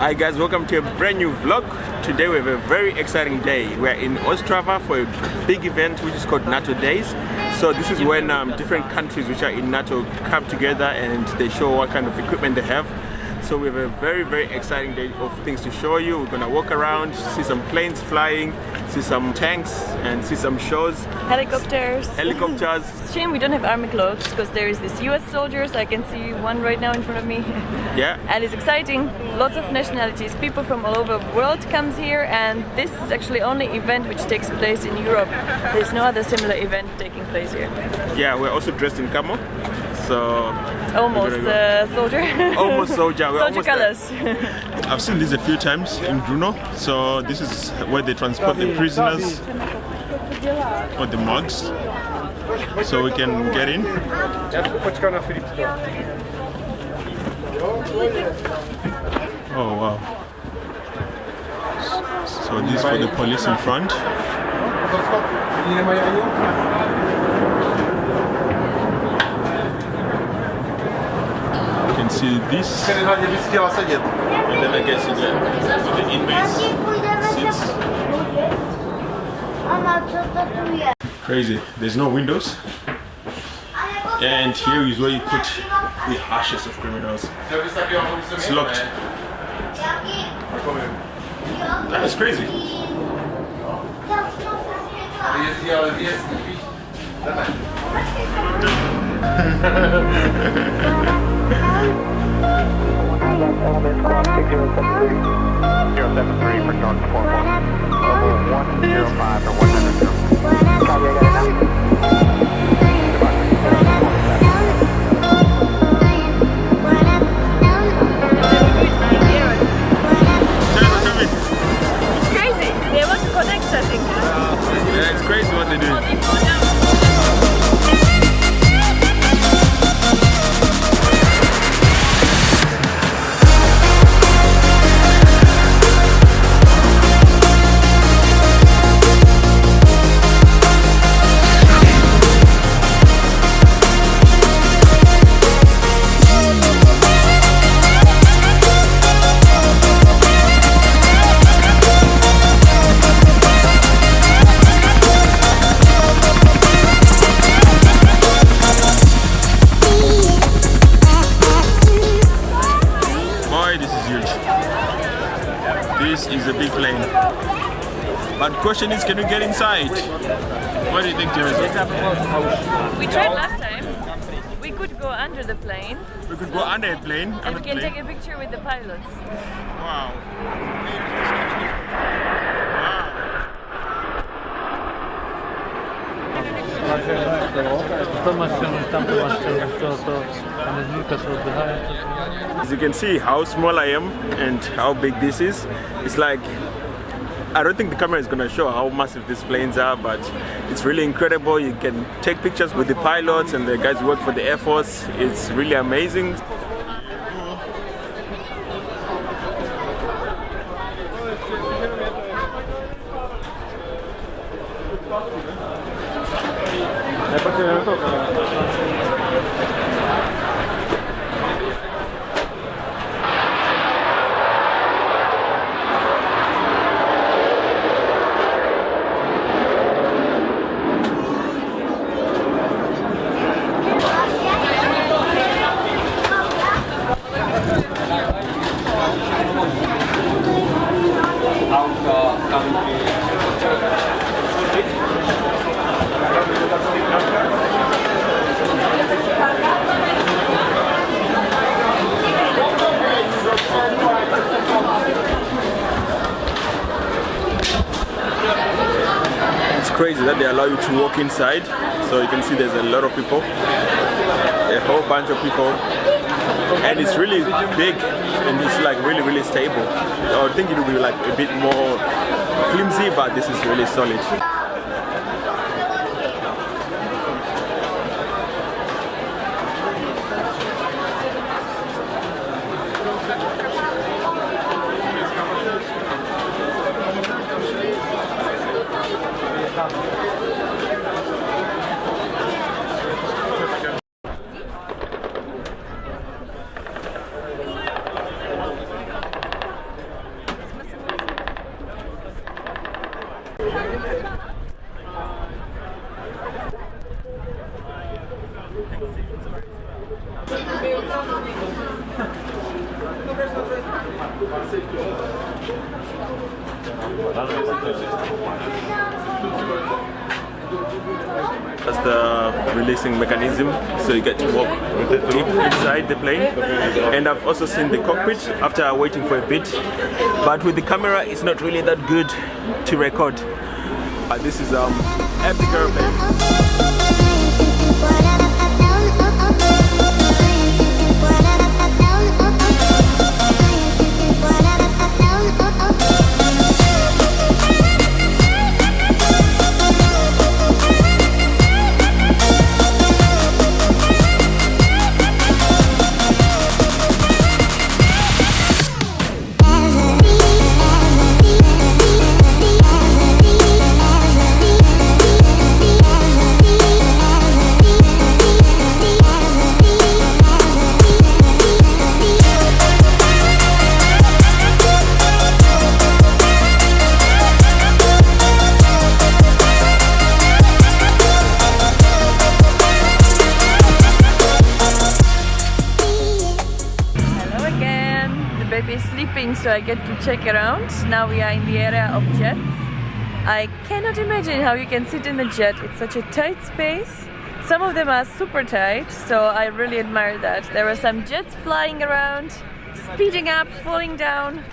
Hi guys, welcome to a brand new vlog. Today we have a very exciting day. We're in Ostrava for a big event which is called NATO Days. So this is when different countries which are in NATO come together and they show what kind of equipment they have. So we have a very exciting day of things to show you. We're gonna walk around, see some planes flying, see some tanks and see some shows. Helicopters. Shame we don't have army clothes because there is this US soldiers. I can see one right now in front of me. Yeah. And it's exciting. Lots of nationalities. People from all over the world comes here, and this is actually only event which takes place in Europe. There's no other similar event taking place here. Yeah, we're also dressed in camo. So almost soldier. Almost soldier. We're soldier almost colors. I've seen this a few times in Brno. So this is where they transport the prisoners or the mugs. So we can get in. Oh wow. So this is for the police in front. You can see this. And then I guess it's the inmates seats. Crazy. There's no windows. And here is where you put the harshest of criminals. It's locked. That is crazy. Yeah, it's crazy what they do. This is a big plane. But the question is, can we get inside? What do you think, Teresa? We tried last time. We could go under the plane. We could go under a plane. And we can take a picture with the pilots. Wow. As you can see how small I am and how big this is. It's like, I don't think the camera is going to show how massive these planes are, but it's really incredible. You can take pictures with the pilots and the guys who work for the Air Force. It's really amazing. Crazy that they allow you to walk inside, so you can see there's a lot of people, a whole bunch of people, and it's really big and it's like really stable. I would think it would be like a bit more flimsy, but this is really solid. That's the releasing mechanism, so you get to walk deep inside the plane. And I've also seen the cockpit after waiting for a bit, but with the camera it's not really that good to record. This is epic airplane. Sleeping, so I get to check around. Now we are in the area of jets. I cannot imagine how you can sit in a jet. It's such a tight space. Some of them are super tight, so I really admire that. There are some jets flying around, speeding up, falling down.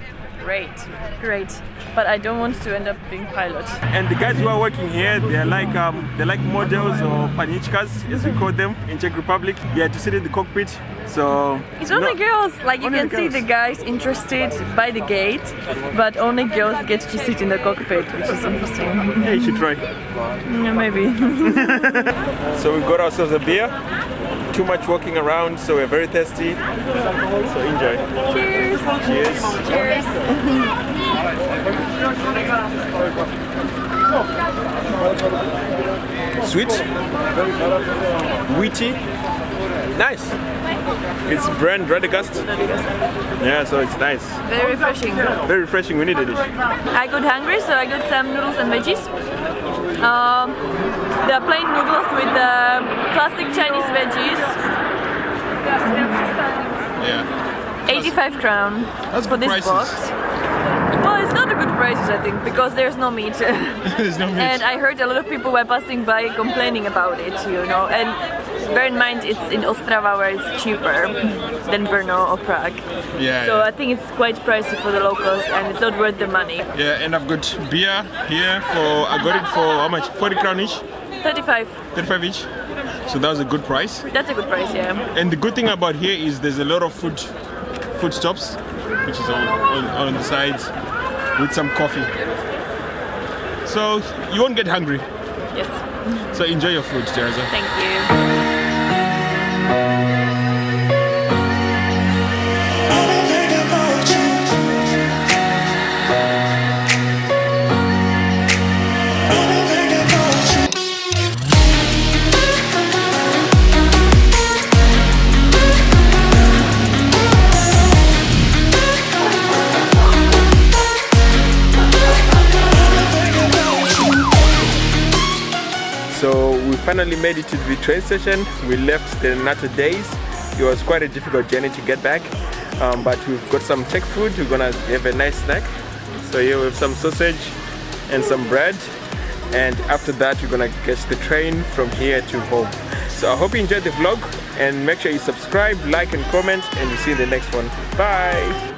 Great, great. But I don't want to end up being pilot. And the guys who are working here, they're like models or panichkas, as we call them in Czech Republic. Yeah, to sit in the cockpit. So it's only girls. Like you can see the guys interested by the gate, but only girls get to sit in the cockpit, which is interesting. Yeah, you should try. Yeah, maybe. So we got ourselves a beer. Too much walking around, so we're very thirsty. So enjoy. Cheers. Cheers. Cheers. Sweet, wheaty, nice. It's brand Radegast. Yeah, so it's nice. Very refreshing. Very refreshing. We needed it. I got hungry, so I got some noodles and veggies. The plain noodles with the classic Chinese veggies. Yeah. 85 crown That's for good this prices. box. Well, it's not a good prices, I think, because there's no meat. There's no meat. And I heard a lot of people were passing by complaining about it, you know. And bear in mind, it's in Ostrava where it's cheaper than Brno or Prague. Yeah. So Yeah. I think it's quite pricey for the locals, and it's not worth the money. Yeah, and I've got beer here for, I got it for how much? 40 crown each? 35. 35 each. So that was a good price. That's a good price, yeah. And the good thing about here is there's a lot of food stops, which is on the sides, with some coffee. So you won't get hungry. Yes. So enjoy your food, Teresa. Thank you. So we finally made it to the train station. We left the NATO Days. It was quite a difficult journey to get back, but we've got some Czech food. We're gonna have a nice snack. So here we have some sausage and some bread, and after that we're gonna catch the train from here to home. So I hope you enjoyed the vlog, and make sure you subscribe, like and comment, and we'll see you in the next one. Bye!